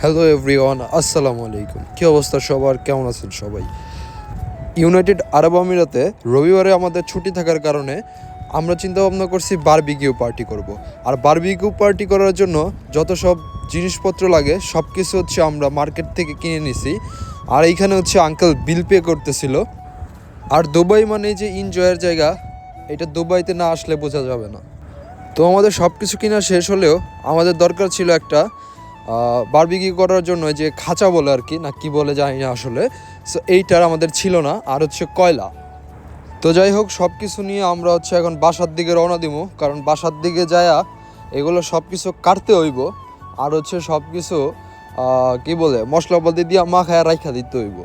Hello everyone, আসসালামু আলাইকুম। কী অবস্থা সবার, কেমন আছেন সবাই? ইউনাইটেড আরব আমিরাতে রবিবারে আমাদের ছুটি থাকার কারণে আমরা চিন্তা ভাবনা করছি বারবিকিউ পার্টি করব। আর বারবিকিউ পার্টি করার জন্য যত সব জিনিসপত্র লাগে সব কিছু হচ্ছে আমরা মার্কেট থেকে কিনে নিছি। আর এইখানে হচ্ছে আঙ্কেল বিল পে করতেছিল। আর দুবাই মানে যে এনজয়ের জায়গা, এটা দুবাইতে না আসলে বোঝা যাবে না। তো আমাদের সব কিছু কিনা শেষ হলেও আমাদের দরকার ছিল একটা বারবিকিউ করার জন্য যে খাঁচা বলে আর কি, না কি বলে জানি না আসলে। সো এইটার আমাদের ছিল না, আর হচ্ছে কয়লা। তো যাই হোক, সব কিছু নিয়ে আমরা হচ্ছে এখন বাসার দিকে রওনা দিব, কারণ বাসার দিকে যায়া এগুলো সব কিছু কাটতে হইব। আর হচ্ছে সব কিছু কী বলে মশলাপাতি দিয়ে মাখায় রাইখা দিতে হইব।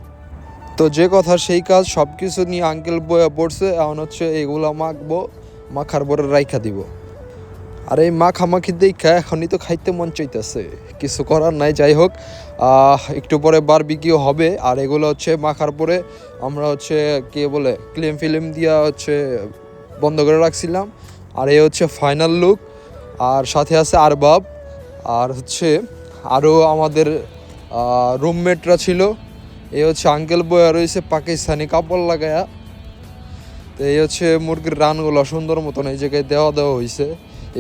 তো যে কথা সেই কাজ, সব কিছু নিয়ে আঙ্কেল বয়া পড়ছে। এখন হচ্ছে এগুলো মাখবো, মাখার পরে রাইখা দিব। আর এই মাখামাখি দেখা এখনই তো খাইতে মন চাইতেছে, কিছু করার নাই। যাই হোক, একটু পরে বারবিকিউ হবে। আর এগুলো হচ্ছে মাখার পরে আমরা হচ্ছে কে বলে ফিল্ম দিয়া হচ্ছে বন্ধ করে রাখছিলাম। আর এই হচ্ছে ফাইনাল লুক। আর সাথে আছে আরবাব, আর হচ্ছে আরও আমাদের রুমমেটরা ছিল। এই হচ্ছে আঙ্কেল বয়া রয়েছে পাকিস্তানি কাপড় লাগায়া। তো এই হচ্ছে মুরগির রানগুলো সুন্দর মতন এই জায়গায় দেওয়া হয়েছে।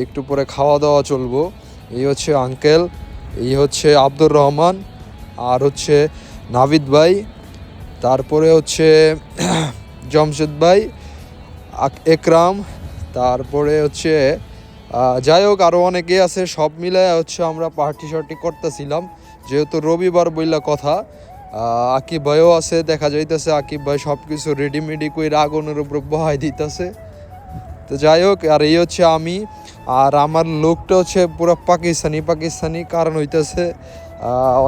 একটু পরে খাওয়া দাওয়া চলবো। এই হচ্ছে আঙ্কেল, এই হচ্ছে আব্দুর রহমান, আর হচ্ছে নাভিদ ভাই, তারপরে হচ্ছে জমশেদ ভাই, একরাম, তারপরে হচ্ছে যাই হোক আরও অনেকেই আছে। সব মিলায় হচ্ছে আমরা পার্টি শার্টি করতেছিলাম, যেহেতু রবিবার বইলা কথা। আকিব ভাইও আছে, দেখা যাইতেছে আকিব ভাই সব কিছু রেডিমেডি করে আগুনের উপর বহাই দিতেছে। তো যাই হোক, আর এই হচ্ছে আমি, আর আমার লোকটা হচ্ছে পুরো পাকিস্তানি কারণ হইতেছে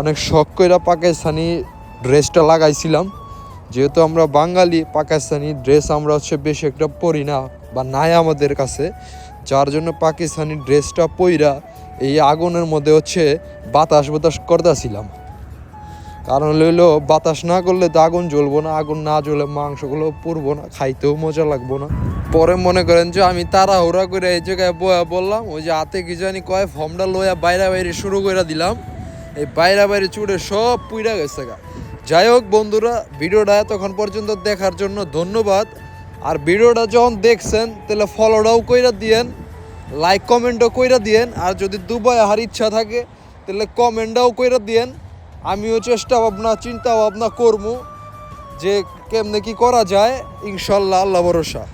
অনেক শখ করে পাকিস্তানি ড্রেসটা লাগাইছিলাম। যেহেতু আমরা বাঙালি, পাকিস্তানি ড্রেস আমরা হচ্ছে বেশি একটা পরি না বা নাই আমাদের কাছে, যার জন্য পাকিস্তানি ড্রেসটা পইরা এই আগুনের মধ্যে হচ্ছে বাতাস করতেছিলাম। কারণ লইলো বাতাস না করলে তো আগুন জ্বলবো না, আগুন না জ্বলে মাংসগুলো পুড়বো না, খাইতেও মজা লাগবো না। পরে মনে করেন যে আমি তাড়াহুড়া করে এই জায়গায় বললাম, ওই যে হাতে কি জানি কয় ফর্মটা লইয়া বাইরে শুরু করে দিলাম। এই বাইরে চুড়ে সব পুইরা গেছে গা। যাই হোক বন্ধুরা, ভিডিওটা এতক্ষণ পর্যন্ত দেখার জন্য ধন্যবাদ। আর ভিডিওটা যখন দেখছেন তাহলে ফলোটাও কইরা দিয়েন, লাইক কমেন্টও কইরা দিয়েন। আর যদি দুবাই আসার ইচ্ছা থাকে তাহলে কমেন্টটাও কইরা দিয়েন। আমিও চিন্তা ভাবনা করবো যে কেমনে কি করা যায়। ইনশাল্লাহ, আল্লাহ ভরসা।